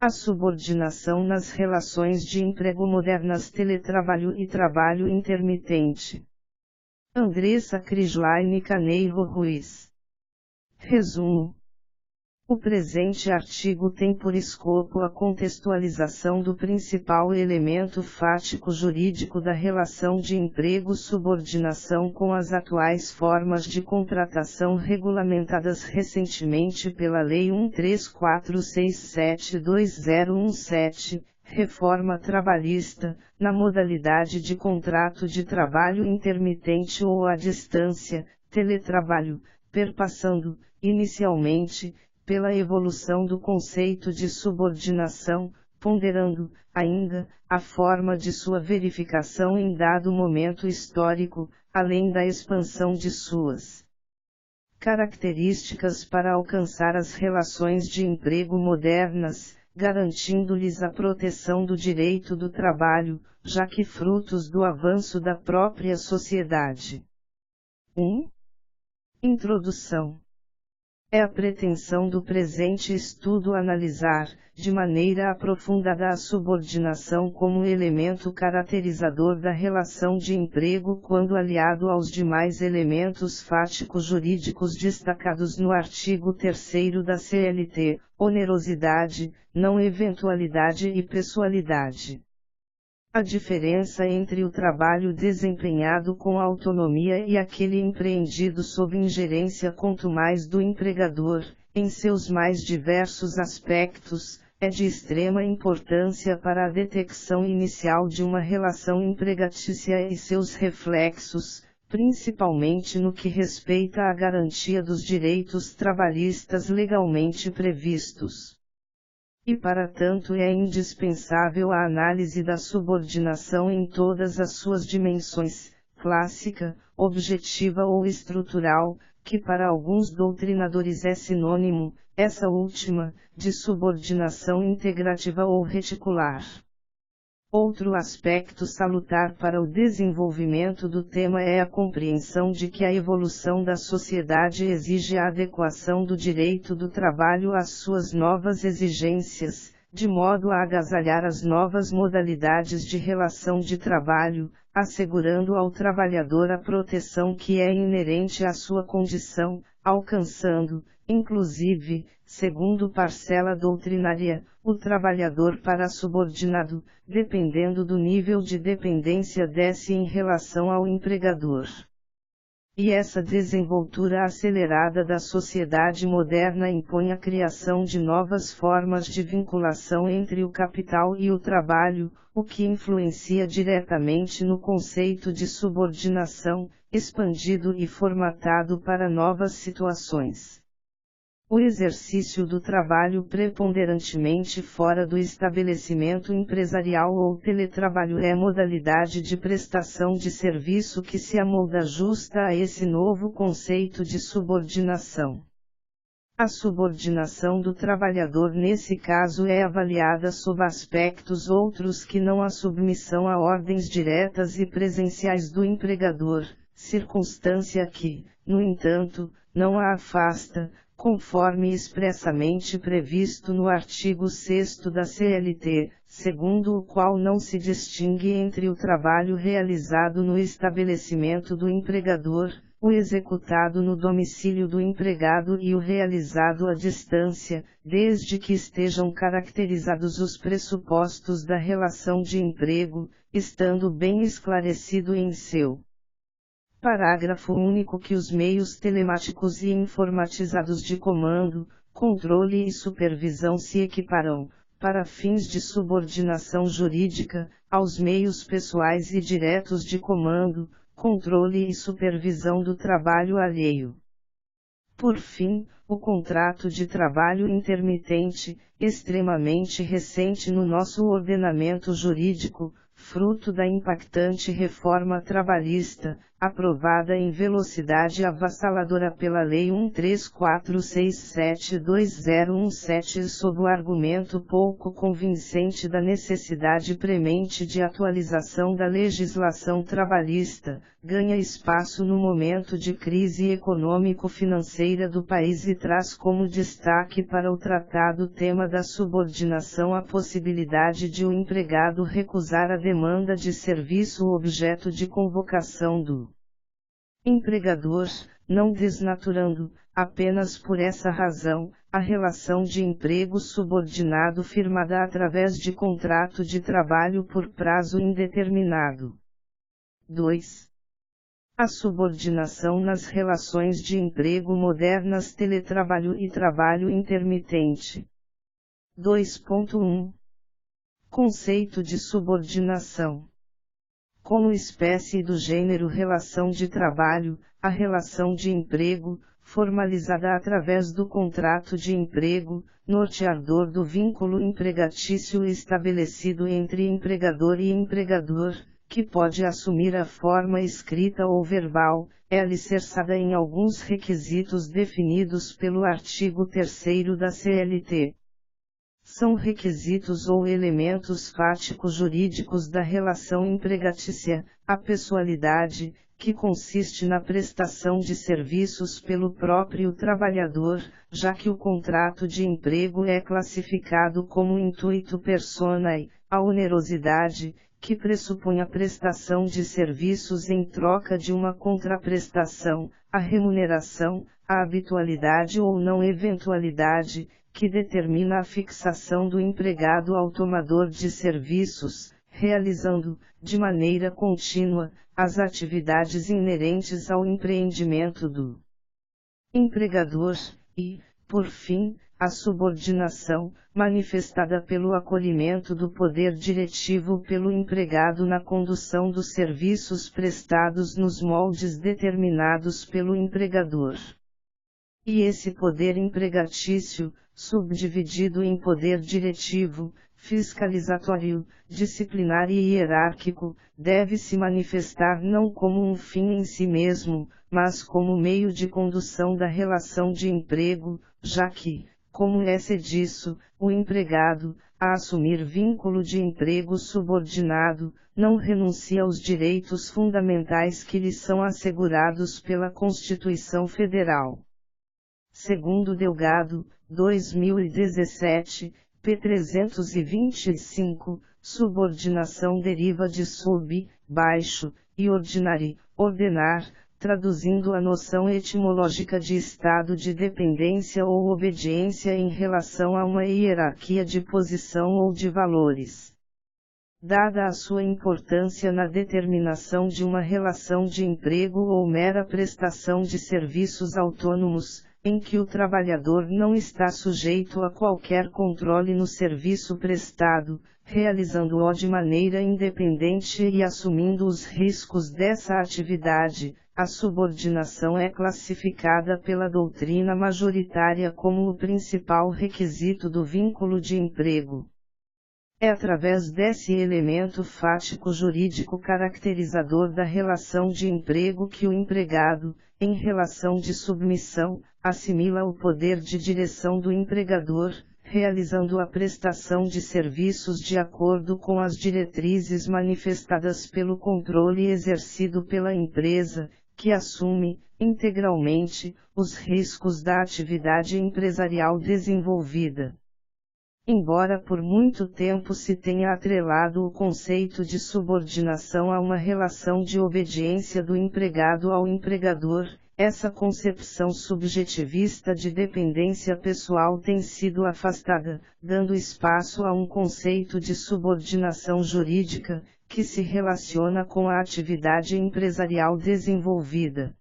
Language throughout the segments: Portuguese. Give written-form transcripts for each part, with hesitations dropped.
A subordinação nas relações de emprego modernas, teletrabalho e trabalho intermitente. Andressa Crislaine Caneiro Ruiz. Resumo. O presente artigo tem por escopo a contextualização do principal elemento fático-jurídico da relação de emprego-subordinação com as atuais formas de contratação regulamentadas recentemente pela Lei 1346720117, Reforma Trabalhista, na modalidade de contrato de trabalho intermitente ou à distância, teletrabalho, perpassando, inicialmente, pela evolução do conceito de subordinação, ponderando, ainda, a forma de sua verificação em dado momento histórico, além da expansão de suas características para alcançar as relações de emprego modernas, garantindo-lhes a proteção do direito do trabalho, já que frutos do avanço da própria sociedade. 1. Introdução. É a pretensão do presente estudo analisar, de maneira aprofundada, a subordinação como elemento caracterizador da relação de emprego quando aliado aos demais elementos fático-jurídicos destacados no artigo 3º da CLT, onerosidade, não eventualidade e pessoalidade. A diferença entre o trabalho desempenhado com autonomia e aquele empreendido sob ingerência contumaz do empregador, em seus mais diversos aspectos, é de extrema importância para a detecção inicial de uma relação empregatícia e seus reflexos, principalmente no que respeita à garantia dos direitos trabalhistas legalmente previstos. E para tanto é indispensável a análise da subordinação em todas as suas dimensões, clássica, objetiva ou estrutural, que para alguns doutrinadores é sinônimo, essa última, de subordinação integrativa ou reticular. Outro aspecto salutar para o desenvolvimento do tema é a compreensão de que a evolução da sociedade exige a adequação do direito do trabalho às suas novas exigências, de modo a agasalhar as novas modalidades de relação de trabalho, assegurando ao trabalhador a proteção que é inerente à sua condição, alcançando, inclusive, segundo parcela doutrinária, o trabalhador para subordinado, dependendo do nível de dependência desse em relação ao empregador. E essa desenvoltura acelerada da sociedade moderna impõe a criação de novas formas de vinculação entre o capital e o trabalho, o que influencia diretamente no conceito de subordinação, expandido e formatado para novas situações. O exercício do trabalho preponderantemente fora do estabelecimento empresarial ou teletrabalho é modalidade de prestação de serviço que se amolda justa a esse novo conceito de subordinação. A subordinação do trabalhador nesse caso é avaliada sob aspectos outros que não a submissão a ordens diretas e presenciais do empregador, circunstância que, no entanto, não a afasta, conforme expressamente previsto no artigo 6º da CLT, segundo o qual não se distingue entre o trabalho realizado no estabelecimento do empregador, o executado no domicílio do empregado e o realizado à distância, desde que estejam caracterizados os pressupostos da relação de emprego, estando bem esclarecido em seu parágrafo único que os meios telemáticos e informatizados de comando, controle e supervisão se equiparam, para fins de subordinação jurídica, aos meios pessoais e diretos de comando, controle e supervisão do trabalho alheio. Por fim, o contrato de trabalho intermitente, extremamente recente no nosso ordenamento jurídico, fruto da impactante reforma trabalhista, aprovada em velocidade avassaladora pela Lei 134672017 sob o argumento pouco convincente da necessidade premente de atualização da legislação trabalhista, ganha espaço no momento de crise econômico-financeira do país e traz como destaque para o tratado tema da subordinação a possibilidade de o empregado recusar a demanda de serviço objeto de convocação do empregador, não desnaturando, apenas por essa razão, a relação de emprego subordinado firmada através de contrato de trabalho por prazo indeterminado. 2. A subordinação nas relações de emprego modernas, teletrabalho e trabalho intermitente. 2.1. Conceito de subordinação. Como espécie do gênero relação de trabalho, a relação de emprego, formalizada através do contrato de emprego, norteador do vínculo empregatício estabelecido entre empregador e empregador, que pode assumir a forma escrita ou verbal, é alicerçada em alguns requisitos definidos pelo artigo 3º da CLT. São requisitos ou elementos fático-jurídicos da relação empregatícia, a pessoalidade, que consiste na prestação de serviços pelo próprio trabalhador, já que o contrato de emprego é classificado como intuito personae, a onerosidade, que pressupõe a prestação de serviços em troca de uma contraprestação, a remuneração, a habitualidade ou não eventualidade, que determina a fixação do empregado ao tomador de serviços, realizando, de maneira contínua, as atividades inerentes ao empreendimento do empregador, e, por fim, a subordinação, manifestada pelo acolhimento do poder diretivo pelo empregado na condução dos serviços prestados nos moldes determinados pelo empregador. E esse poder empregatício, subdividido em poder diretivo, fiscalizatório, disciplinar e hierárquico, deve se manifestar não como um fim em si mesmo, mas como meio de condução da relação de emprego, já que, como é disso, o empregado, a assumir vínculo de emprego subordinado, não renuncia aos direitos fundamentais que lhe são assegurados pela Constituição Federal. Segundo Delgado, 2017, p. 325, subordinação deriva de sub, baixo, e ordinari, ordenar, traduzindo a noção etimológica de estado de dependência ou obediência em relação a uma hierarquia de posição ou de valores. Dada a sua importância na determinação de uma relação de emprego ou mera prestação de serviços autônomos, em que o trabalhador não está sujeito a qualquer controle no serviço prestado, realizando-o de maneira independente e assumindo os riscos dessa atividade, a subordinação é classificada pela doutrina majoritária como o principal requisito do vínculo de emprego. É através desse elemento fático-jurídico caracterizador da relação de emprego que o empregado, em relação de submissão, assimila o poder de direção do empregador, realizando a prestação de serviços de acordo com as diretrizes manifestadas pelo controle exercido pela empresa, que assume, integralmente, os riscos da atividade empresarial desenvolvida. Embora por muito tempo se tenha atrelado o conceito de subordinação a uma relação de obediência do empregado ao empregador, essa concepção subjetivista de dependência pessoal tem sido afastada, dando espaço a um conceito de subordinação jurídica, que se relaciona com a atividade empresarial desenvolvida.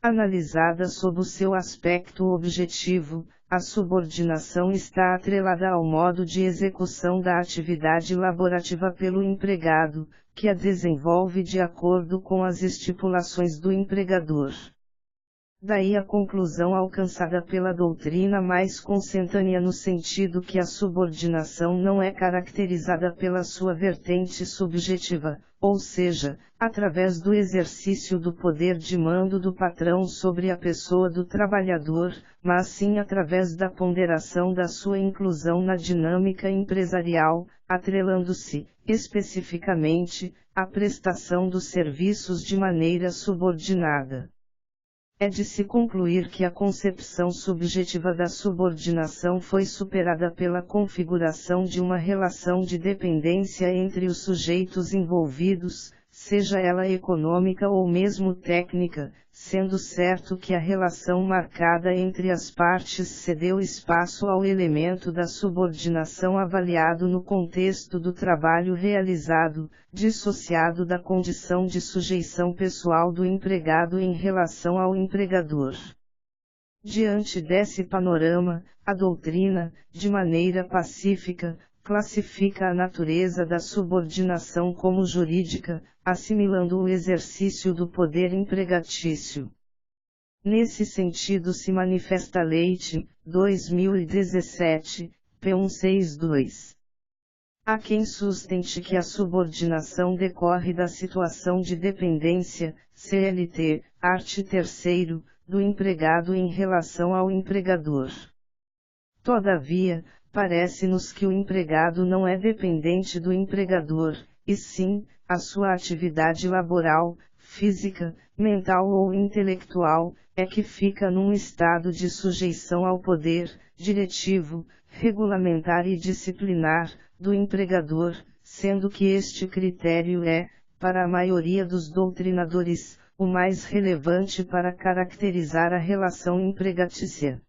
Analisada sob o seu aspecto objetivo, a subordinação está atrelada ao modo de execução da atividade laborativa pelo empregado, que a desenvolve de acordo com as estipulações do empregador. Daí a conclusão alcançada pela doutrina mais consentânea no sentido que a subordinação não é caracterizada pela sua vertente subjetiva, ou seja, através do exercício do poder de mando do patrão sobre a pessoa do trabalhador, mas sim através da ponderação da sua inclusão na dinâmica empresarial, atrelando-se, especificamente, à prestação dos serviços de maneira subordinada. É de se concluir que a concepção subjetiva da subordinação foi superada pela configuração de uma relação de dependência entre os sujeitos envolvidos, seja ela econômica ou mesmo técnica, sendo certo que a relação marcada entre as partes cedeu espaço ao elemento da subordinação avaliado no contexto do trabalho realizado, dissociado da condição de sujeição pessoal do empregado em relação ao empregador. Diante desse panorama, a doutrina, de maneira pacífica, classifica a natureza da subordinação como jurídica, assimilando o exercício do poder empregatício. Nesse sentido se manifesta Leite, 2017, p. 162. Há quem sustente que a subordinação decorre da situação de dependência, CLT, art. 3º, do empregado em relação ao empregador. Todavia, parece-nos que o empregado não é dependente do empregador, e sim, a sua atividade laboral, física, mental ou intelectual, é que fica num estado de sujeição ao poder, diretivo, regulamentar e disciplinar, do empregador, sendo que este critério é, para a maioria dos doutrinadores, o mais relevante para caracterizar a relação empregatícia.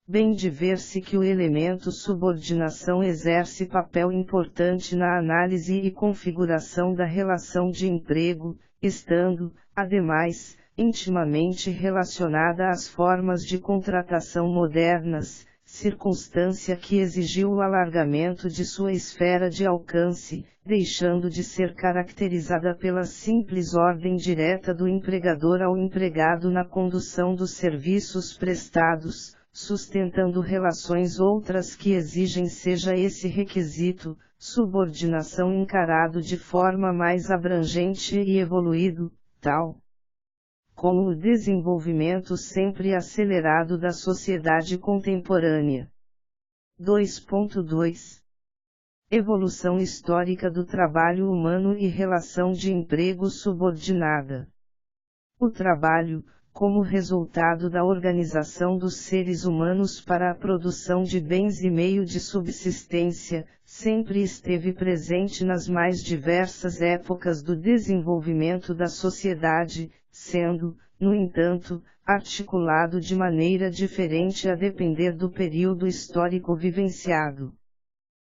Bem de ver-se que o elemento subordinação exerce papel importante na análise e configuração da relação de emprego, estando, ademais, intimamente relacionada às formas de contratação modernas, circunstância que exigiu o alargamento de sua esfera de alcance, deixando de ser caracterizada pela simples ordem direta do empregador ao empregado na condução dos serviços prestados, sustentando relações outras que exigem seja esse requisito, subordinação encarado de forma mais abrangente e evoluído, tal como o desenvolvimento sempre acelerado da sociedade contemporânea. 2.2 Evolução histórica do trabalho humano e relação de emprego subordinada. O trabalho, como resultado da organização dos seres humanos para a produção de bens e meio de subsistência, sempre esteve presente nas mais diversas épocas do desenvolvimento da sociedade, sendo, no entanto, articulado de maneira diferente a depender do período histórico vivenciado.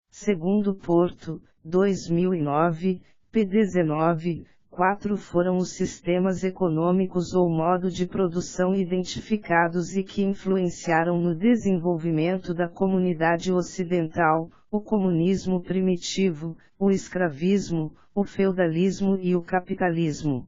Segundo Porto, 2009, p. 19, 4 foram os sistemas econômicos ou modo de produção identificados e que influenciaram no desenvolvimento da comunidade ocidental: o comunismo primitivo, o escravismo, o feudalismo e o capitalismo.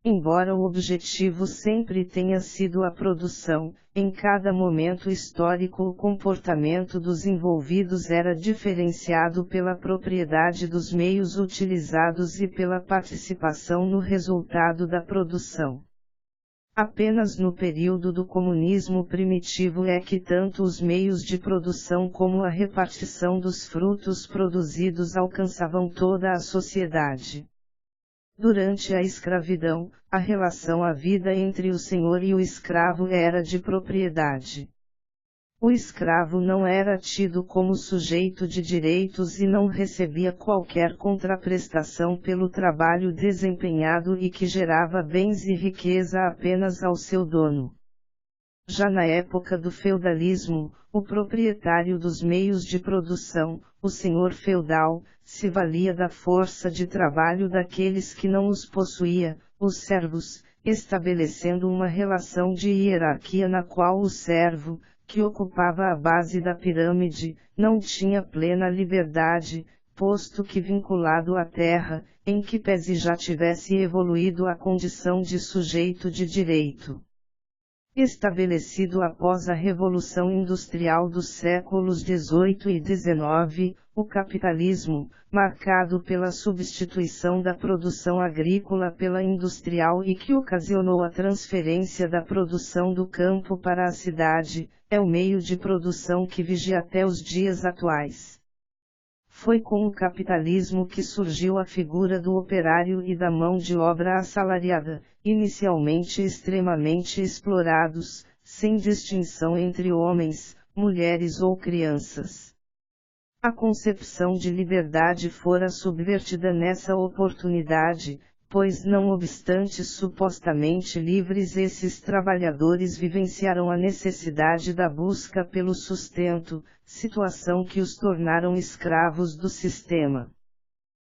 Embora o objetivo sempre tenha sido a produção, em cada momento histórico o comportamento dos envolvidos era diferenciado pela propriedade dos meios utilizados e pela participação no resultado da produção. Apenas no período do comunismo primitivo é que tanto os meios de produção como a repartição dos frutos produzidos alcançavam toda a sociedade. Durante a escravidão, a relação à vida entre o senhor e o escravo era de propriedade. O escravo não era tido como sujeito de direitos e não recebia qualquer contraprestação pelo trabalho desempenhado e que gerava bens e riqueza apenas ao seu dono. Já na época do feudalismo, o proprietário dos meios de produção, o senhor feudal, se valia da força de trabalho daqueles que não os possuía, os servos, estabelecendo uma relação de hierarquia na qual o servo, que ocupava a base da pirâmide, não tinha plena liberdade, posto que vinculado à terra, em que pese já tivesse evoluído à condição de sujeito de direito. Estabelecido após a Revolução Industrial dos séculos XVIII e XIX, o capitalismo, marcado pela substituição da produção agrícola pela industrial e que ocasionou a transferência da produção do campo para a cidade, é o meio de produção que vigia até os dias atuais. Foi com o capitalismo que surgiu a figura do operário e da mão de obra assalariada, inicialmente extremamente explorados, sem distinção entre homens, mulheres ou crianças. A concepção de liberdade fora subvertida nessa oportunidade, pois não obstante supostamente livres esses trabalhadores vivenciaram a necessidade da busca pelo sustento, situação que os tornaram escravos do sistema.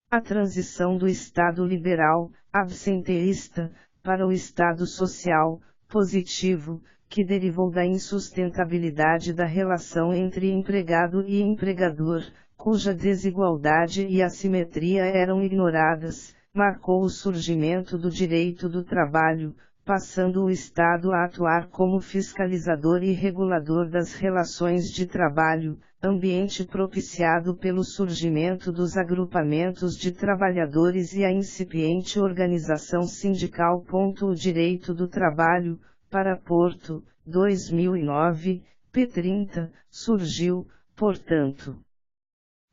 A transição do Estado liberal, absenteísta, para o Estado social, positivo, que derivou da insustentabilidade da relação entre empregado e empregador, cuja desigualdade e assimetria eram ignoradas, marcou o surgimento do direito do trabalho, passando o Estado a atuar como fiscalizador e regulador das relações de trabalho, ambiente propiciado pelo surgimento dos agrupamentos de trabalhadores e a incipiente organização sindical. O direito do trabalho, para Porto, 2009, p. 30, surgiu, portanto,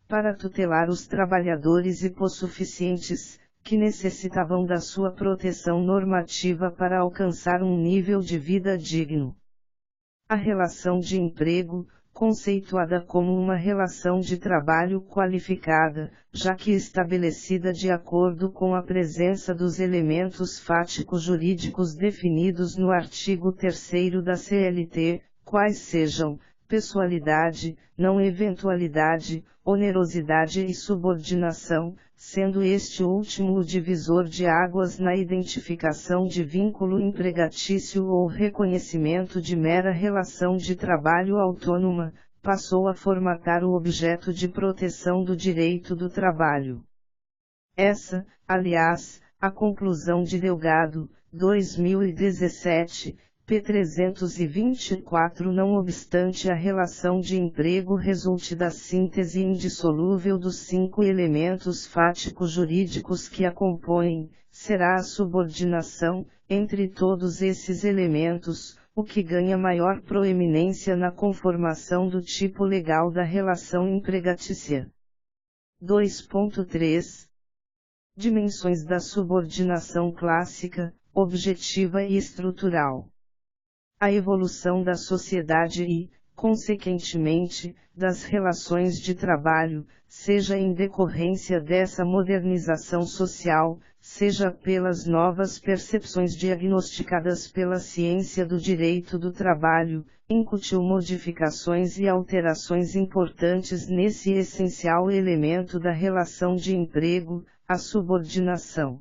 para tutelar os trabalhadores hipossuficientes, que necessitavam da sua proteção normativa para alcançar um nível de vida digno. A relação de emprego, conceituada como uma relação de trabalho qualificada, já que estabelecida de acordo com a presença dos elementos fático-jurídicos definidos no artigo 3º da CLT, quais sejam, pessoalidade, não eventualidade, onerosidade e subordinação, sendo este último o divisor de águas na identificação de vínculo empregatício ou reconhecimento de mera relação de trabalho autônoma, passou a formatar o objeto de proteção do direito do trabalho. Essa, aliás, a conclusão de Delgado, 2017, p. 324. Não obstante a relação de emprego resulte da síntese indissolúvel dos 5 elementos fático-jurídicos que a compõem, será a subordinação, entre todos esses elementos, o que ganha maior proeminência na conformação do tipo legal da relação empregatícia. 2.3 Dimensões da subordinação clássica, objetiva e estrutural. A evolução da sociedade e, consequentemente, das relações de trabalho, seja em decorrência dessa modernização social, seja pelas novas percepções diagnosticadas pela ciência do direito do trabalho, incutiu modificações e alterações importantes nesse essencial elemento da relação de emprego, a subordinação.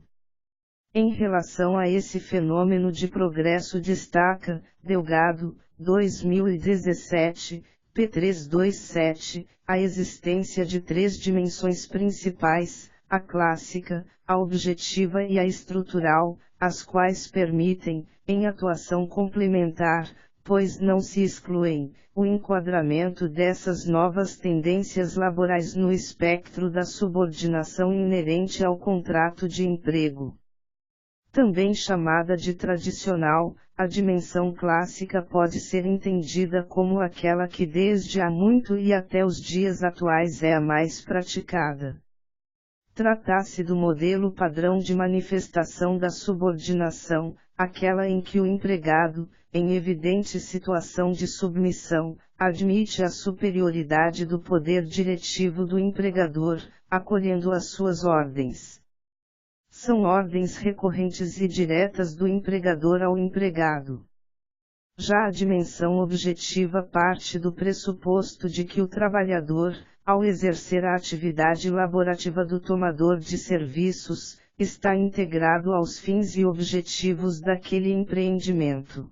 Em relação a esse fenômeno de progresso destaca, Delgado, 2017, p. 327, a existência de 3 dimensões principais, a clássica, a objetiva e a estrutural, as quais permitem, em atuação complementar, pois não se excluem, o enquadramento dessas novas tendências laborais no espectro da subordinação inerente ao contrato de emprego. Também chamada de tradicional, a dimensão clássica pode ser entendida como aquela que desde há muito e até os dias atuais é a mais praticada. Trata-se do modelo padrão de manifestação da subordinação, aquela em que o empregado, em evidente situação de submissão, admite a superioridade do poder diretivo do empregador, acolhendo as suas ordens. São ordens recorrentes e diretas do empregador ao empregado. Já a dimensão objetiva parte do pressuposto de que o trabalhador, ao exercer a atividade laborativa do tomador de serviços, está integrado aos fins e objetivos daquele empreendimento.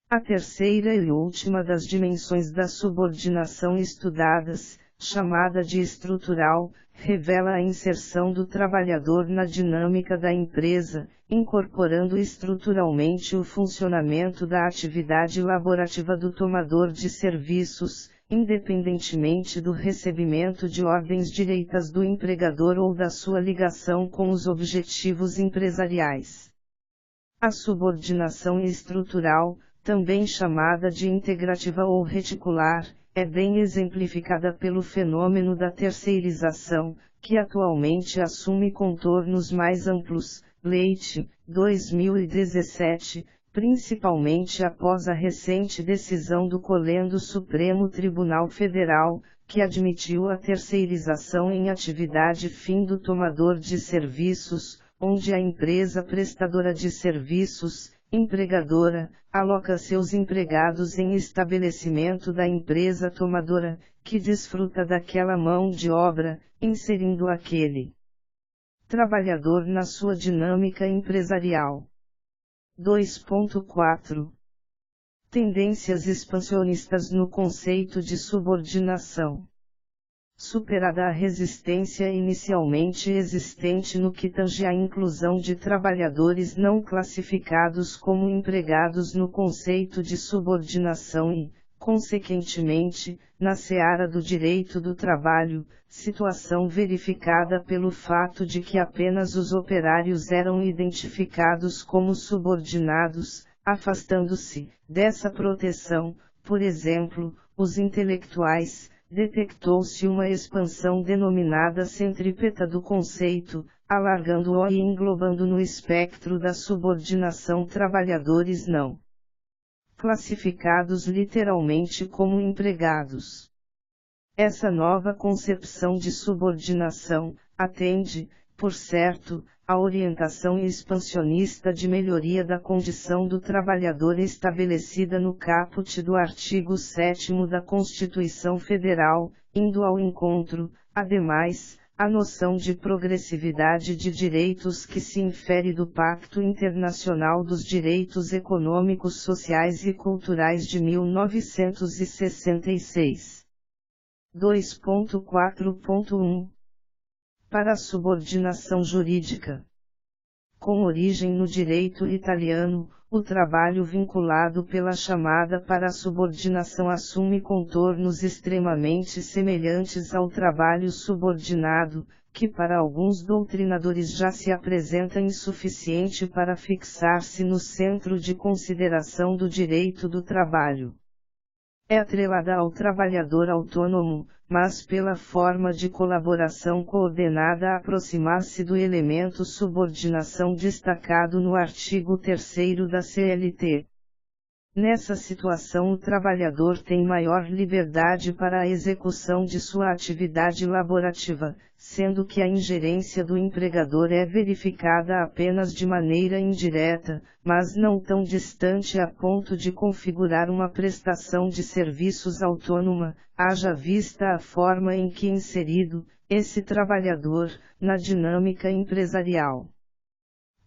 A terceira e última das dimensões da subordinação estudadas, chamada de estrutural, revela a inserção do trabalhador na dinâmica da empresa, incorporando estruturalmente o funcionamento da atividade laborativa do tomador de serviços, independentemente do recebimento de ordens diretas do empregador ou da sua ligação com os objetivos empresariais. A subordinação estrutural, também chamada de integrativa ou reticular, é bem exemplificada pelo fenômeno da terceirização, que atualmente assume contornos mais amplos. Leite, 2017, principalmente após a recente decisão do Colendo Supremo Tribunal Federal, que admitiu a terceirização em atividade fim do tomador de serviços, onde a empresa prestadora de serviços, empregadora, aloca seus empregados em estabelecimento da empresa tomadora, que desfruta daquela mão de obra, inserindo aquele trabalhador na sua dinâmica empresarial. 2.4 Tendências expansionistas no conceito de subordinação. Superada a resistência inicialmente existente no que tange à inclusão de trabalhadores não classificados como empregados no conceito de subordinação e, consequentemente, na seara do direito do trabalho, situação verificada pelo fato de que apenas os operários eram identificados como subordinados, afastando-se dessa proteção, por exemplo, os intelectuais, detectou-se uma expansão denominada centrípeta do conceito, alargando-o e englobando no espectro da subordinação trabalhadores não classificados literalmente como empregados. Essa nova concepção de subordinação atende, por certo, à orientação expansionista de melhoria da condição do trabalhador estabelecida no caput do artigo 7º da Constituição Federal, indo ao encontro, ademais, à noção de progressividade de direitos que se infere do Pacto Internacional dos Direitos Econômicos, Sociais e Culturais de 1966. 2.4.1 Para a subordinação jurídica. Com origem no direito italiano, o trabalho vinculado pela chamada para a subordinação assume contornos extremamente semelhantes ao trabalho subordinado, que para alguns doutrinadores já se apresenta insuficiente para fixar-se no centro de consideração do direito do trabalho. É atrelada ao trabalhador autônomo, mas pela forma de colaboração coordenada a aproximar-se do elemento subordinação destacado no artigo 3º da CLT. Nessa situação o trabalhador tem maior liberdade para a execução de sua atividade laborativa, sendo que a ingerência do empregador é verificada apenas de maneira indireta, mas não tão distante a ponto de configurar uma prestação de serviços autônoma, haja vista a forma em que inserido, esse trabalhador, na dinâmica empresarial.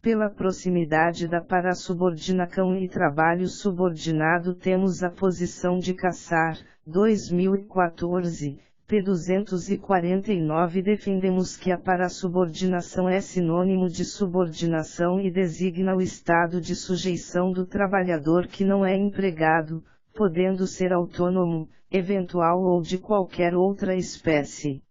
Pela proximidade da parasubordinação e trabalho subordinado temos a posição de Cassar, 2014, p. 249. Defendemos que a parasubordinação é sinônimo de subordinação e designa o estado de sujeição do trabalhador que não é empregado, podendo ser autônomo, eventual ou de qualquer outra espécie.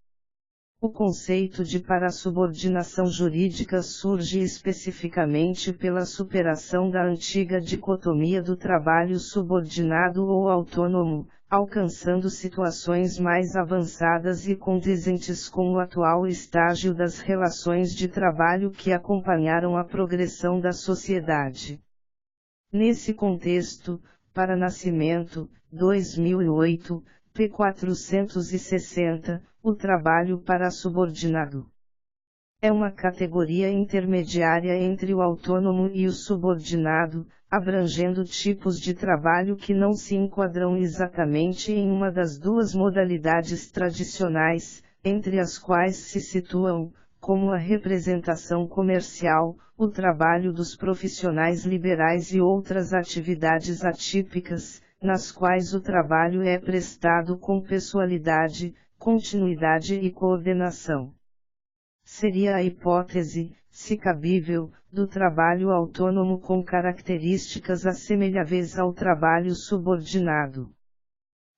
O conceito de parasubordinação jurídica surge especificamente pela superação da antiga dicotomia do trabalho subordinado ou autônomo, alcançando situações mais avançadas e condizentes com o atual estágio das relações de trabalho que acompanharam a progressão da sociedade. Nesse contexto, para Nascimento, 2008, p. 460, o trabalho parasubordinado é uma categoria intermediária entre o autônomo e o subordinado, abrangendo tipos de trabalho que não se enquadram exatamente em uma das duas modalidades tradicionais, entre as quais se situam, como a representação comercial, o trabalho dos profissionais liberais e outras atividades atípicas, nas quais o trabalho é prestado com pessoalidade, continuidade e coordenação. Seria a hipótese, se cabível, do trabalho autônomo com características assemelháveis ao trabalho subordinado.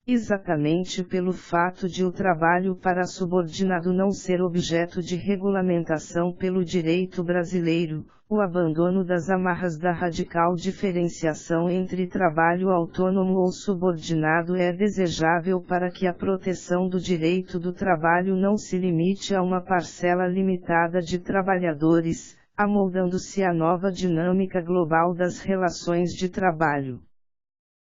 Exatamente pelo fato de o trabalho para subordinado não ser objeto de regulamentação pelo direito brasileiro, o abandono das amarras da radical diferenciação entre trabalho autônomo ou subordinado é desejável para que a proteção do direito do trabalho não se limite a uma parcela limitada de trabalhadores, amoldando-se à nova dinâmica global das relações de trabalho.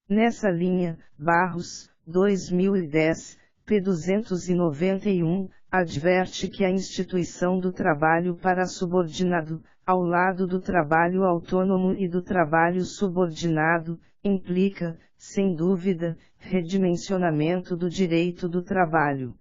Nessa linha, Barros, 2010, p. 291, adverte que a instituição do trabalho para subordinado, ao lado do trabalho autônomo e do trabalho subordinado, implica, sem dúvida, redimensionamento do direito do trabalho.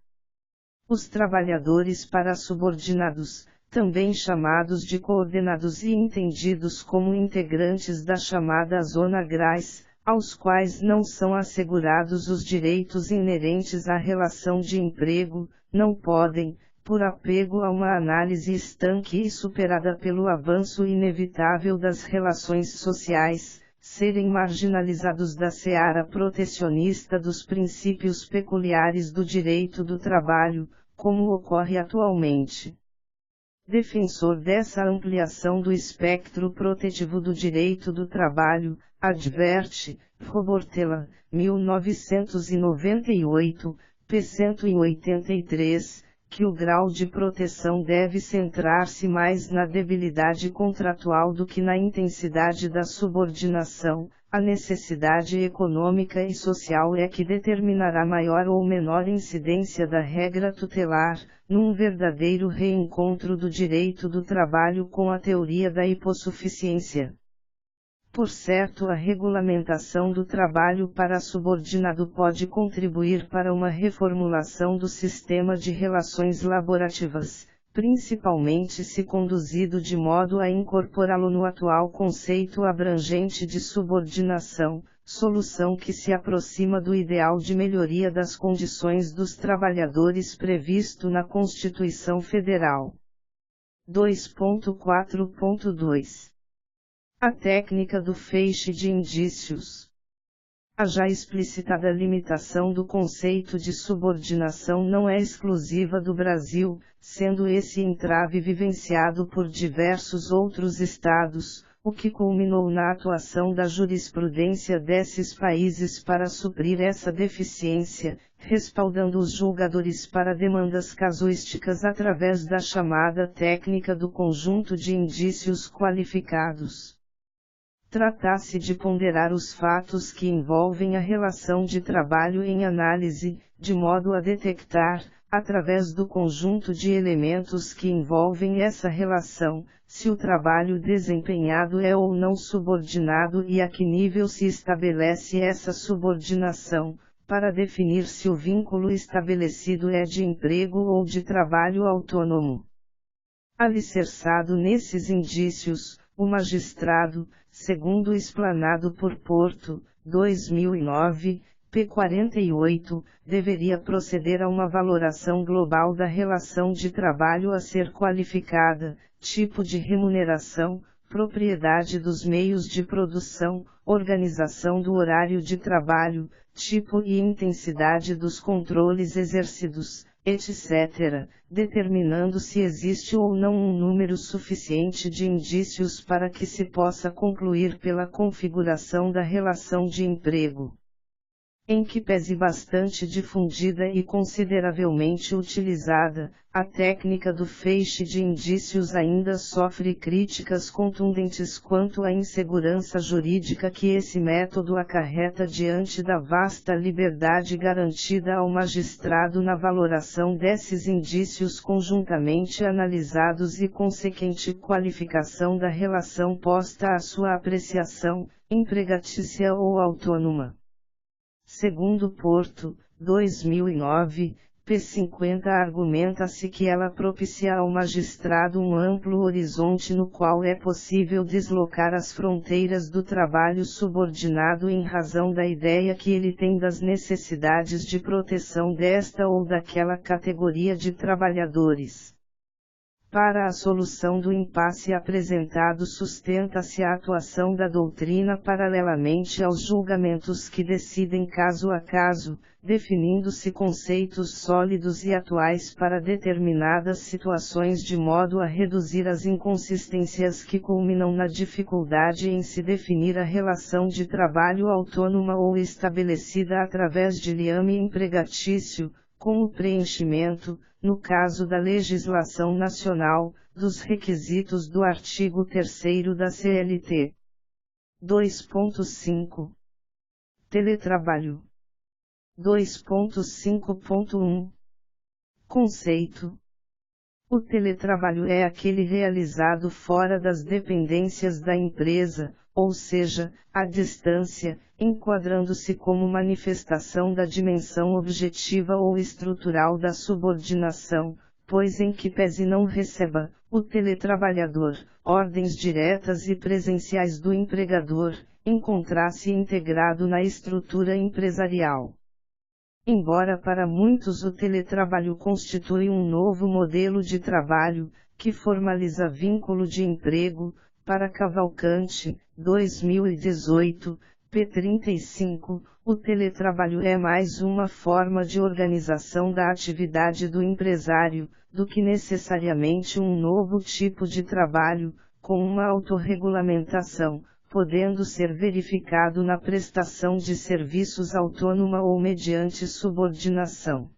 Os trabalhadores para subordinados, também chamados de coordenados e entendidos como integrantes da chamada zona grais, aos quais não são assegurados os direitos inerentes à relação de emprego, não podem, por apego a uma análise estanque e superada pelo avanço inevitável das relações sociais, serem marginalizados da seara protecionista dos princípios peculiares do direito do trabalho, como ocorre atualmente. Defensor dessa ampliação do espectro protetivo do direito do trabalho, adverte, Robortella, 1998, p. 183, que o grau de proteção deve centrar-se mais na debilidade contratual do que na intensidade da subordinação. A necessidade econômica e social é que determinará maior ou menor incidência da regra tutelar, num verdadeiro reencontro do direito do trabalho com a teoria da hipossuficiência. Por certo, a regulamentação do trabalho para subordinado pode contribuir para uma reformulação do sistema de relações laborativas, principalmente se conduzido de modo a incorporá-lo no atual conceito abrangente de subordinação, solução que se aproxima do ideal de melhoria das condições dos trabalhadores previsto na Constituição Federal. 2.4.2 A técnica do feixe de indícios. A já explicitada limitação do conceito de subordinação não é exclusiva do Brasil, sendo esse entrave vivenciado por diversos outros estados, o que culminou na atuação da jurisprudência desses países para suprir essa deficiência, respaldando os julgadores para demandas casuísticas através da chamada técnica do conjunto de indícios qualificados. Trata-se de ponderar os fatos que envolvem a relação de trabalho em análise, de modo a detectar, através do conjunto de elementos que envolvem essa relação, se o trabalho desempenhado é ou não subordinado e a que nível se estabelece essa subordinação, para definir se o vínculo estabelecido é de emprego ou de trabalho autônomo. Alicerçado nesses indícios, o magistrado, segundo explanado por Porto, 2009, p. 48, deveria proceder a uma valoração global da relação de trabalho a ser qualificada, tipo de remuneração, propriedade dos meios de produção, organização do horário de trabalho, tipo e intensidade dos controles exercidos, etc., determinando se existe ou não um número suficiente de indícios para que se possa concluir pela configuração da relação de emprego. Em que pese bastante difundida e consideravelmente utilizada, a técnica do feixe de indícios ainda sofre críticas contundentes quanto à insegurança jurídica que esse método acarreta diante da vasta liberdade garantida ao magistrado na valoração desses indícios conjuntamente analisados e consequente qualificação da relação posta à sua apreciação, empregatícia ou autônoma. Segundo Porto, 2009, p. 50 argumenta-se que ela propicia ao magistrado um amplo horizonte no qual é possível deslocar as fronteiras do trabalho subordinado em razão da ideia que ele tem das necessidades de proteção desta ou daquela categoria de trabalhadores. Para a solução do impasse apresentado sustenta-se a atuação da doutrina paralelamente aos julgamentos que decidem caso a caso, definindo-se conceitos sólidos e atuais para determinadas situações de modo a reduzir as inconsistências que culminam na dificuldade em se definir a relação de trabalho autônoma ou estabelecida através de liame empregatício, com o preenchimento, no caso da legislação nacional, dos requisitos do artigo 3º da CLT. 2.5. Teletrabalho. 2.5.1. Conceito. O teletrabalho é aquele realizado fora das dependências da empresa, ou seja, à distância, enquadrando-se como manifestação da dimensão objetiva ou estrutural da subordinação, pois em que pese não receba, o teletrabalhador, ordens diretas e presenciais do empregador, encontrar-se integrado na estrutura empresarial. Embora para muitos o teletrabalho constitui um novo modelo de trabalho, que formaliza vínculo de emprego, para Cavalcante, 2018, p. 35, o teletrabalho é mais uma forma de organização da atividade do empresário, do que necessariamente um novo tipo de trabalho, com uma autorregulamentação, podendo ser verificado na prestação de serviços autônoma ou mediante subordinação.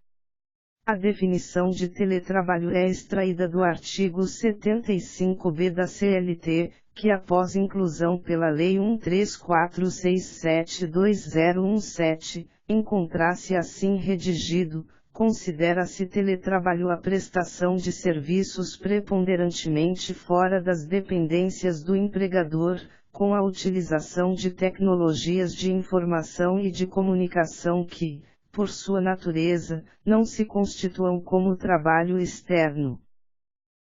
A definição de teletrabalho é extraída do artigo 75b da CLT, que após inclusão pela Lei 13467/2017, encontrar-se assim redigido, considera-se teletrabalho a prestação de serviços preponderantemente fora das dependências do empregador, com a utilização de tecnologias de informação e de comunicação que, por sua natureza, não se constituam como trabalho externo.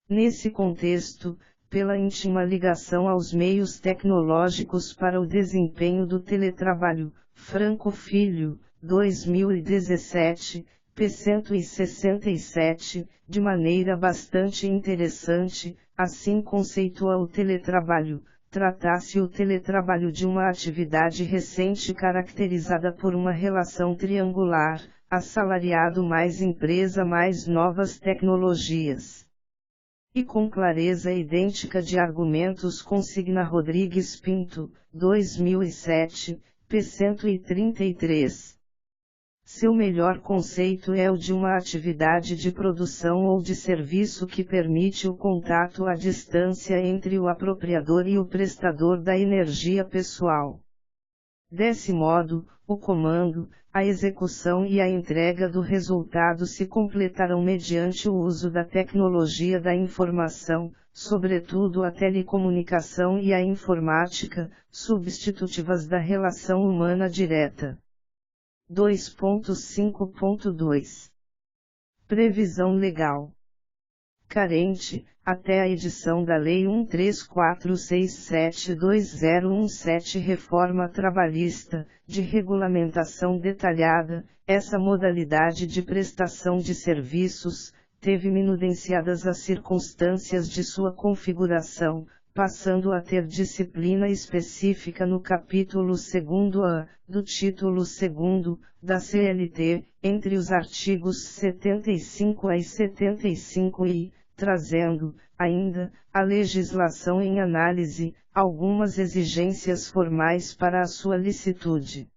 Nesse contexto, pela íntima ligação aos meios tecnológicos para o desempenho do teletrabalho, Franco Filho, 2017, p. 167, de maneira bastante interessante, assim conceitua o teletrabalho. Trata-se o teletrabalho de uma atividade recente caracterizada por uma relação triangular, assalariado mais empresa mais novas tecnologias. E com clareza idêntica de argumentos consigna Rodrigues Pinto, 2007, p. 133. Seu melhor conceito é o de uma atividade de produção ou de serviço que permite o contato à distância entre o apropriador e o prestador da energia pessoal. Desse modo, o comando, a execução e a entrega do resultado se completarão mediante o uso da tecnologia da informação, sobretudo a telecomunicação e a informática, substitutivas da relação humana direta. 2.5.2. Previsão legal. Carente, até a edição da Lei 13467/2017 Reforma Trabalhista, de regulamentação detalhada, essa modalidade de prestação de serviços, teve minudenciadas as circunstâncias de sua configuração, passando a ter disciplina específica no capítulo 2A, do título 2º, da CLT, entre os artigos 75A e 75I, trazendo, ainda, a legislação em análise, algumas exigências formais para a sua licitude.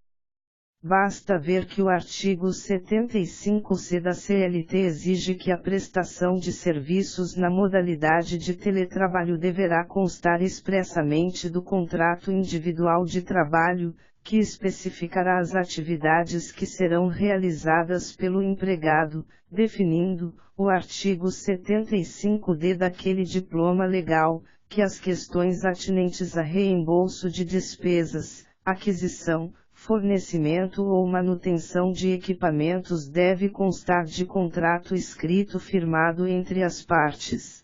Basta ver que o artigo 75C da CLT exige que a prestação de serviços na modalidade de teletrabalho deverá constar expressamente do contrato individual de trabalho, que especificará as atividades que serão realizadas pelo empregado, definindo, o artigo 75D daquele diploma legal, que as questões atinentes a reembolso de despesas, aquisição, fornecimento ou manutenção de equipamentos deve constar de contrato escrito firmado entre as partes.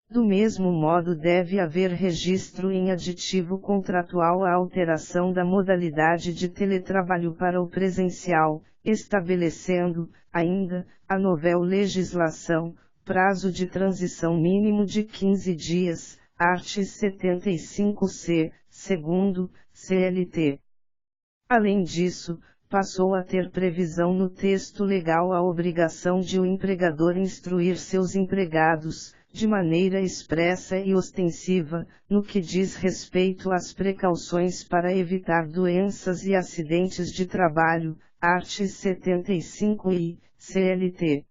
Do mesmo modo deve haver registro em aditivo contratual à alteração da modalidade de teletrabalho para o presencial, estabelecendo, ainda, a novel legislação, prazo de transição mínimo de 15 dias, art. 75c, segundo, CLT. Além disso, passou a ter previsão no texto legal a obrigação de o empregador instruir seus empregados, de maneira expressa e ostensiva, no que diz respeito às precauções para evitar doenças e acidentes de trabalho, art. 75i, CLT.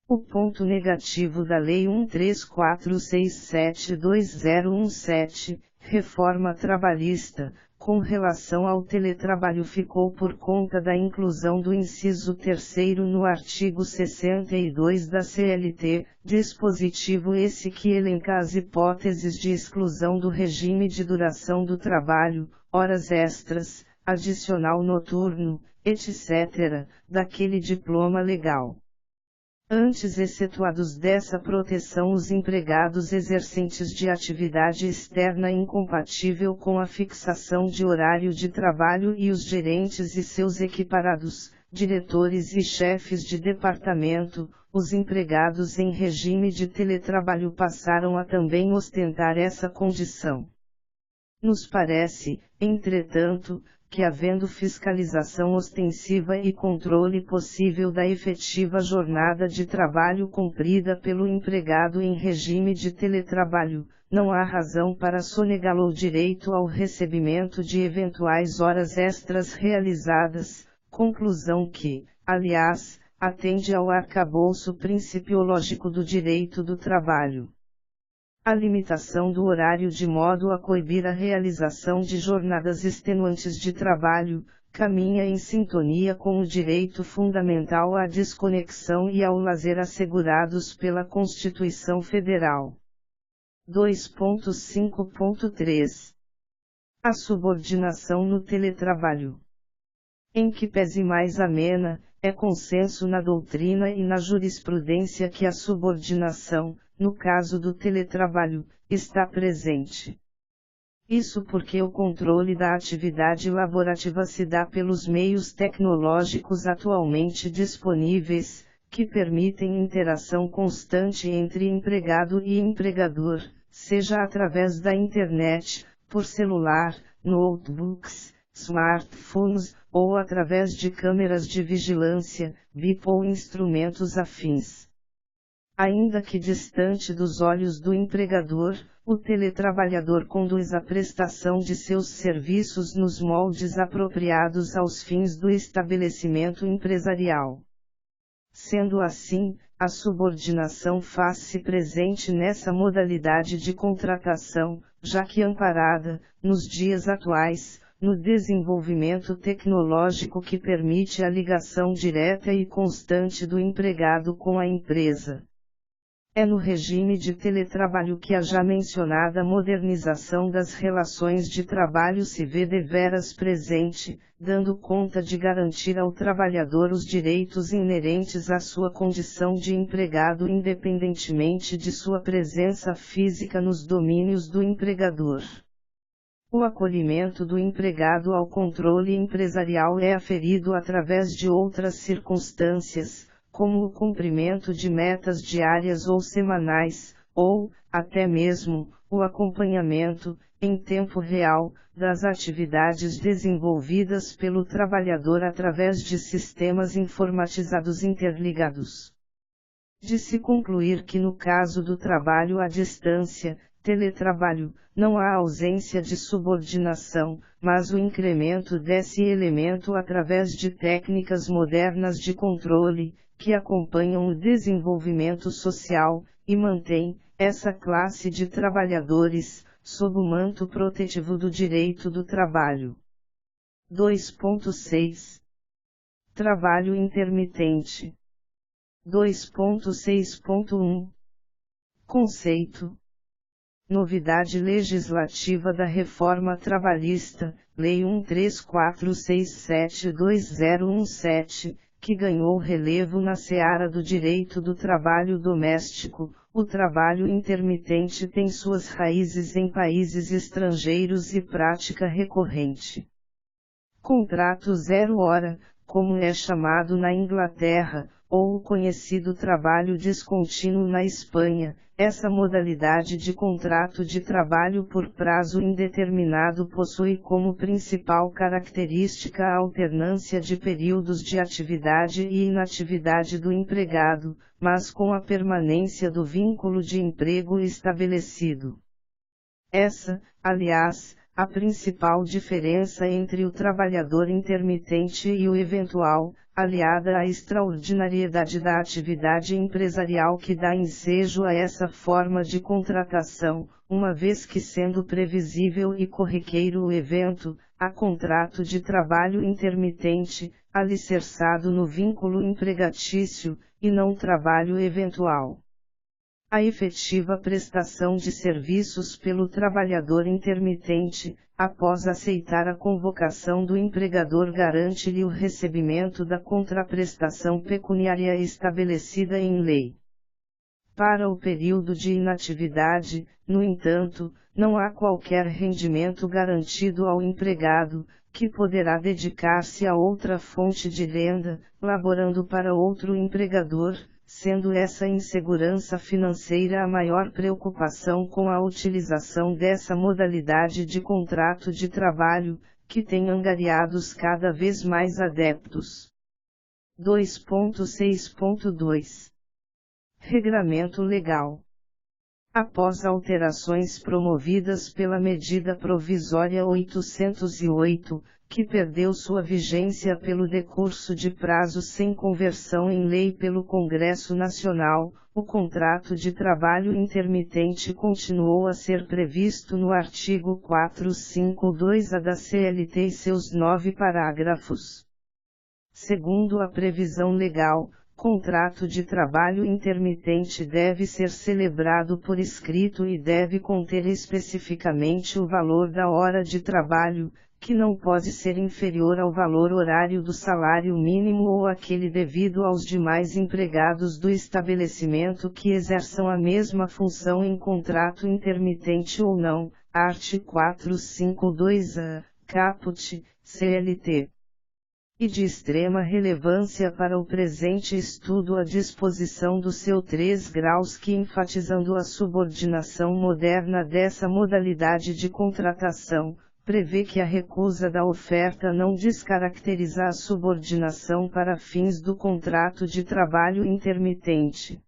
O ponto negativo da Lei 134672017, Reforma Trabalhista, com relação ao teletrabalho ficou por conta da inclusão do inciso 3º no artigo 62 da CLT, dispositivo esse que elenca as hipóteses de exclusão do regime de duração do trabalho, horas extras, adicional noturno, etc., daquele diploma legal. Antes excetuados dessa proteção os empregados exercentes de atividade externa incompatível com a fixação de horário de trabalho e os gerentes e seus equiparados, diretores e chefes de departamento, os empregados em regime de teletrabalho passaram a também ostentar essa condição. Nos parece, entretanto, que havendo fiscalização ostensiva e controle possível da efetiva jornada de trabalho cumprida pelo empregado em regime de teletrabalho, não há razão para sonegá-lo o direito ao recebimento de eventuais horas extras realizadas, conclusão que, aliás, atende ao arcabouço principiológico do direito do trabalho. A limitação do horário de modo a coibir a realização de jornadas extenuantes de trabalho, caminha em sintonia com o direito fundamental à desconexão e ao lazer assegurados pela Constituição Federal. 2.5.3 A subordinação no teletrabalho. Em que pese mais amena, é consenso na doutrina e na jurisprudência que a subordinação, no caso do teletrabalho, está presente. Isso porque o controle da atividade laborativa se dá pelos meios tecnológicos atualmente disponíveis, que permitem interação constante entre empregado e empregador, seja através da internet, por celular, notebooks, smartphones, ou através de câmeras de vigilância, BIP ou instrumentos afins. Ainda que distante dos olhos do empregador, o teletrabalhador conduz a prestação de seus serviços nos moldes apropriados aos fins do estabelecimento empresarial. Sendo assim, a subordinação faz-se presente nessa modalidade de contratação, já que amparada, nos dias atuais, no desenvolvimento tecnológico que permite a ligação direta e constante do empregado com a empresa. É no regime de teletrabalho que a já mencionada modernização das relações de trabalho se vê deveras presente, dando conta de garantir ao trabalhador os direitos inerentes à sua condição de empregado independentemente de sua presença física nos domínios do empregador. O acolhimento do empregado ao controle empresarial é aferido através de outras circunstâncias, como o cumprimento de metas diárias ou semanais, ou, até mesmo, o acompanhamento, em tempo real, das atividades desenvolvidas pelo trabalhador através de sistemas informatizados interligados. De se concluir que no caso do trabalho à distância, teletrabalho, não há ausência de subordinação, mas o incremento desse elemento através de técnicas modernas de controle, que acompanham o desenvolvimento social, e mantém essa classe de trabalhadores, sob o manto protetivo do direito do trabalho. 2.6 Trabalho intermitente. 2.6.1 Conceito. Novidade legislativa da reforma trabalhista, Lei 1346722017, que ganhou relevo na seara do direito do trabalho doméstico. O trabalho intermitente tem suas raízes em países estrangeiros e prática recorrente. Contrato zero-hora, como é chamado na Inglaterra, ou o conhecido trabalho descontínuo na Espanha, essa modalidade de contrato de trabalho por prazo indeterminado possui como principal característica a alternância de períodos de atividade e inatividade do empregado, mas com a permanência do vínculo de emprego estabelecido. Essa, aliás, a principal diferença entre o trabalhador intermitente e o eventual, aliada à extraordinariedade da atividade empresarial que dá ensejo a essa forma de contratação, uma vez que sendo previsível e corriqueiro o evento, há contrato de trabalho intermitente, alicerçado no vínculo empregatício, e não trabalho eventual. A efetiva prestação de serviços pelo trabalhador intermitente, após aceitar a convocação do empregador, garante-lhe o recebimento da contraprestação pecuniária estabelecida em lei. Para o período de inatividade, no entanto, não há qualquer rendimento garantido ao empregado, que poderá dedicar-se a outra fonte de renda, laborando para outro empregador, sendo essa insegurança financeira a maior preocupação com a utilização dessa modalidade de contrato de trabalho, que tem angariados cada vez mais adeptos. 2.6.2 Regramento Legal. Após alterações promovidas pela Medida Provisória 808, que perdeu sua vigência pelo decurso de prazo sem conversão em lei pelo Congresso Nacional, o contrato de trabalho intermitente continuou a ser previsto no artigo 452-A da CLT e seus 9 parágrafos. Segundo a previsão legal, contrato de trabalho intermitente deve ser celebrado por escrito e deve conter especificamente o valor da hora de trabalho, que não pode ser inferior ao valor horário do salário mínimo ou aquele devido aos demais empregados do estabelecimento que exerçam a mesma função em contrato intermitente ou não, art. 452-A, caput, CLT. E de extrema relevância para o presente estudo a disposição do seu 3 graus que, enfatizando a subordinação moderna dessa modalidade de contratação, prevê que a recusa da oferta não descaracteriza a subordinação para fins do contrato de trabalho intermitente.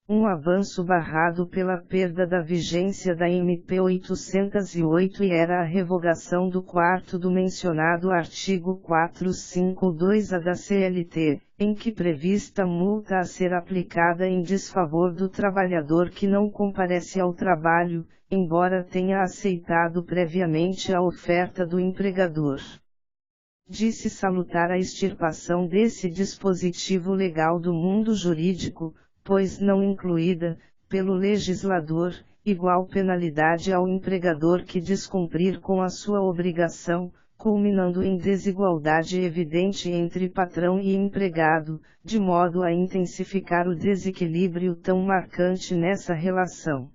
Um avanço barrado pela perda da vigência da MP 808 e era a revogação do 4º do mencionado artigo 452-A da CLT, em que prevista multa a ser aplicada em desfavor do trabalhador que não comparece ao trabalho, embora tenha aceitado previamente a oferta do empregador. Disse salutar a extirpação desse dispositivo legal do mundo jurídico, pois não incluída, pelo legislador, igual penalidade ao empregador que descumprir com a sua obrigação, culminando em desigualdade evidente entre patrão e empregado, de modo a intensificar o desequilíbrio tão marcante nessa relação.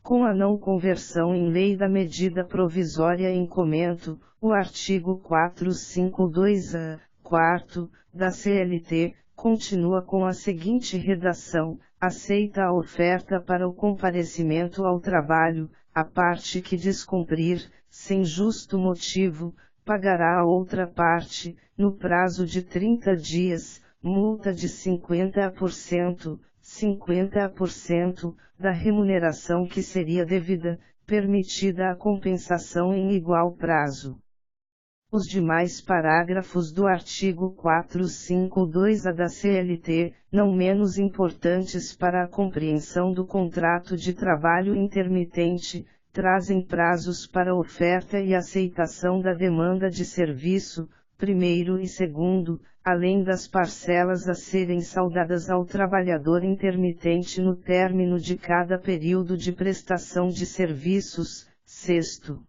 Com a não conversão em lei da medida provisória em comento, o artigo 452-A, 4º, da CLT, continua com a seguinte redação: aceita a oferta para o comparecimento ao trabalho, a parte que descumprir, sem justo motivo, pagará a outra parte, no prazo de 30 dias, multa de 50%, da remuneração que seria devida, permitida a compensação em igual prazo. Os demais parágrafos do artigo 452-A da CLT, não menos importantes para a compreensão do contrato de trabalho intermitente, trazem prazos para oferta e aceitação da demanda de serviço, primeiro e segundo, além das parcelas a serem saldadas ao trabalhador intermitente no término de cada período de prestação de serviços, sexto.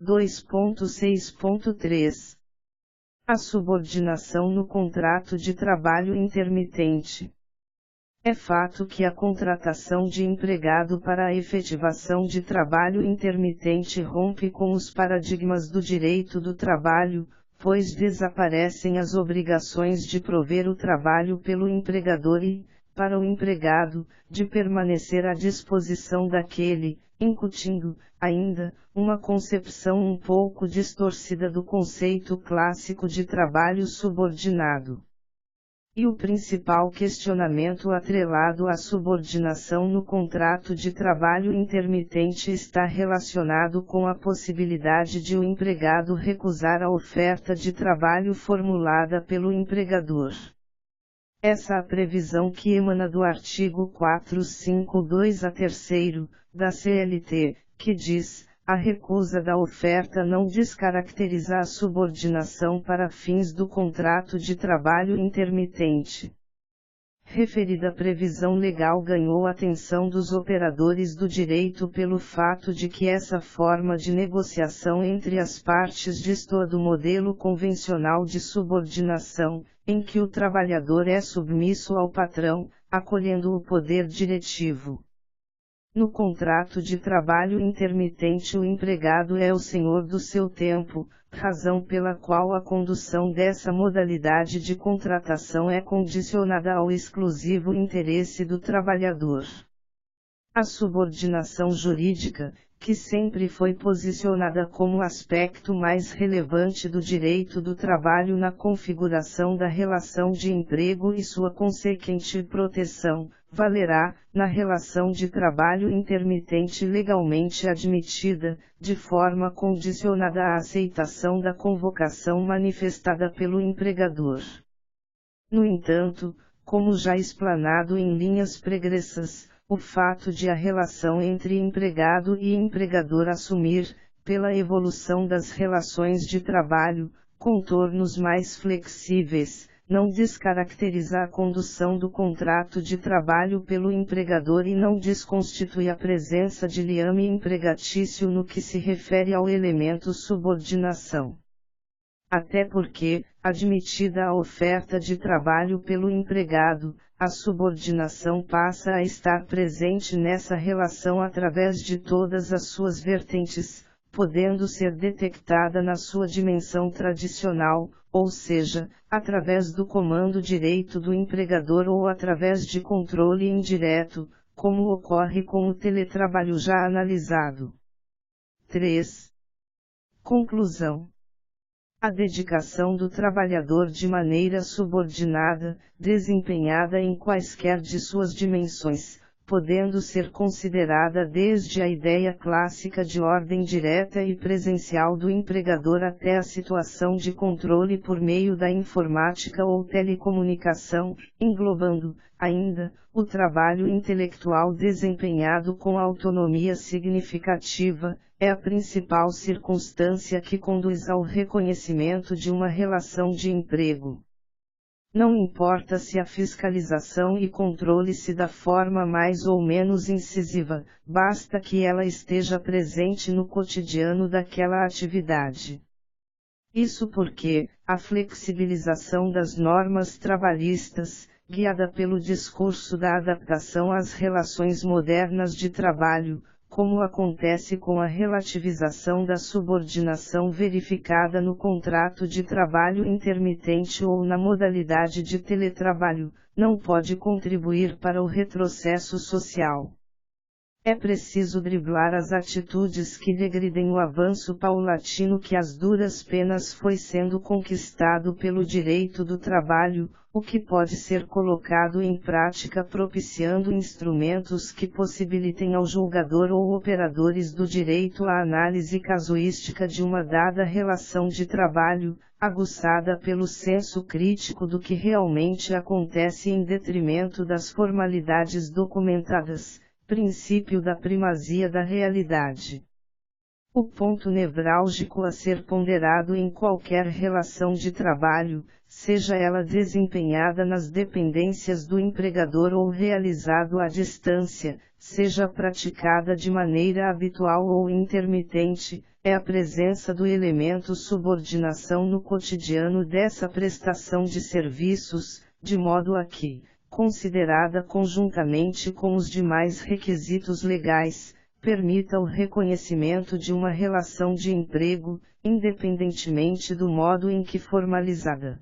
2.6.3. A subordinação no contrato de trabalho intermitente. É fato que a contratação de empregado para a efetivação de trabalho intermitente rompe com os paradigmas do direito do trabalho, pois desaparecem as obrigações de prover o trabalho pelo empregador e, para o empregado, de permanecer à disposição daquele, incutindo, ainda, uma concepção um pouco distorcida do conceito clássico de trabalho subordinado. E o principal questionamento atrelado à subordinação no contrato de trabalho intermitente está relacionado com a possibilidade de o empregado recusar a oferta de trabalho formulada pelo empregador. Essa é a previsão que emana do artigo 452-3 da CLT, que diz: a recusa da oferta não descaracteriza a subordinação para fins do contrato de trabalho intermitente. Referida previsão legal ganhou a atenção dos operadores do direito pelo fato de que essa forma de negociação entre as partes destoa do modelo convencional de subordinação, em que o trabalhador é submisso ao patrão, acolhendo o poder diretivo. No contrato de trabalho intermitente, o empregado é o senhor do seu tempo, razão pela qual a condução dessa modalidade de contratação é condicionada ao exclusivo interesse do trabalhador. A subordinação jurídica, que sempre foi posicionada como o aspecto mais relevante do direito do trabalho na configuração da relação de emprego e sua consequente proteção, valerá, na relação de trabalho intermitente legalmente admitida, de forma condicionada à aceitação da convocação manifestada pelo empregador. No entanto, como já explanado em linhas pregressas, o fato de a relação entre empregado e empregador assumir, pela evolução das relações de trabalho, contornos mais flexíveis, não descaracteriza a condução do contrato de trabalho pelo empregador e não desconstitui a presença de liame empregatício no que se refere ao elemento subordinação. Até porque, admitida a oferta de trabalho pelo empregado, a subordinação passa a estar presente nessa relação através de todas as suas vertentes, podendo ser detectada na sua dimensão tradicional, ou seja, através do comando direito do empregador ou através de controle indireto, como ocorre com o teletrabalho já analisado. 3. Conclusão. A dedicação do trabalhador de maneira subordinada, desempenhada em quaisquer de suas dimensões, podendo ser considerada desde a ideia clássica de ordem direta e presencial do empregador até a situação de controle por meio da informática ou telecomunicação, englobando, ainda, o trabalho intelectual desempenhado com autonomia significativa, é a principal circunstância que conduz ao reconhecimento de uma relação de emprego. Não importa se a fiscalização e controle se da forma mais ou menos incisiva, basta que ela esteja presente no cotidiano daquela atividade. Isso porque, a flexibilização das normas trabalhistas, guiada pelo discurso da adaptação às relações modernas de trabalho, como acontece com a relativização da subordinação verificada no contrato de trabalho intermitente ou na modalidade de teletrabalho, não pode contribuir para o retrocesso social. É preciso driblar as atitudes que degridem o avanço paulatino que às duras penas foi sendo conquistado pelo direito do trabalho, o que pode ser colocado em prática propiciando instrumentos que possibilitem ao julgador ou operadores do direito a análise casuística de uma dada relação de trabalho, aguçada pelo senso crítico do que realmente acontece em detrimento das formalidades documentadas. Princípio da primazia da realidade. O ponto nevrálgico a ser ponderado em qualquer relação de trabalho, seja ela desempenhada nas dependências do empregador ou realizado à distância, seja praticada de maneira habitual ou intermitente, é a presença do elemento subordinação no cotidiano dessa prestação de serviços, de modo a que, considerada conjuntamente com os demais requisitos legais, permita o reconhecimento de uma relação de emprego, independentemente do modo em que formalizada.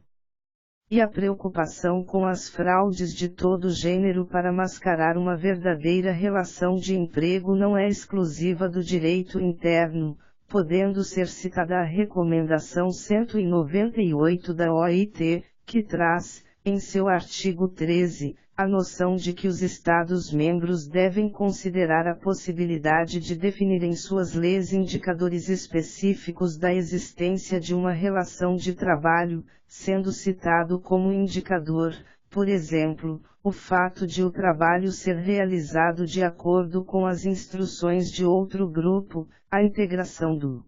E a preocupação com as fraudes de todo gênero para mascarar uma verdadeira relação de emprego não é exclusiva do direito interno, podendo ser citada a Recomendação 198 da OIT, que traz, em seu artigo 13, a noção de que os Estados-membros devem considerar a possibilidade de definir em suas leis indicadores específicos da existência de uma relação de trabalho, sendo citado como indicador, por exemplo, o fato de o trabalho ser realizado de acordo com as instruções de outro grupo, a integração do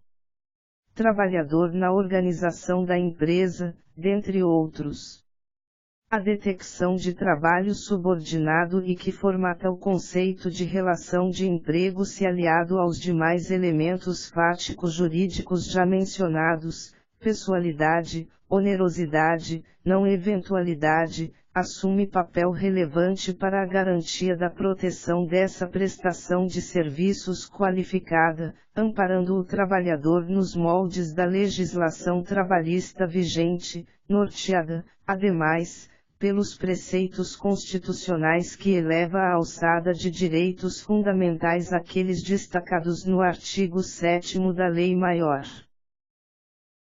trabalhador na organização da empresa, dentre outros. A detecção de trabalho subordinado e que formata o conceito de relação de emprego se aliado aos demais elementos fáticos jurídicos já mencionados, pessoalidade, onerosidade, não eventualidade, assume papel relevante para a garantia da proteção dessa prestação de serviços qualificada, amparando o trabalhador nos moldes da legislação trabalhista vigente, norteada, ademais, pelos preceitos constitucionais que eleva a alçada de direitos fundamentais aqueles destacados no artigo 7º da Lei Maior.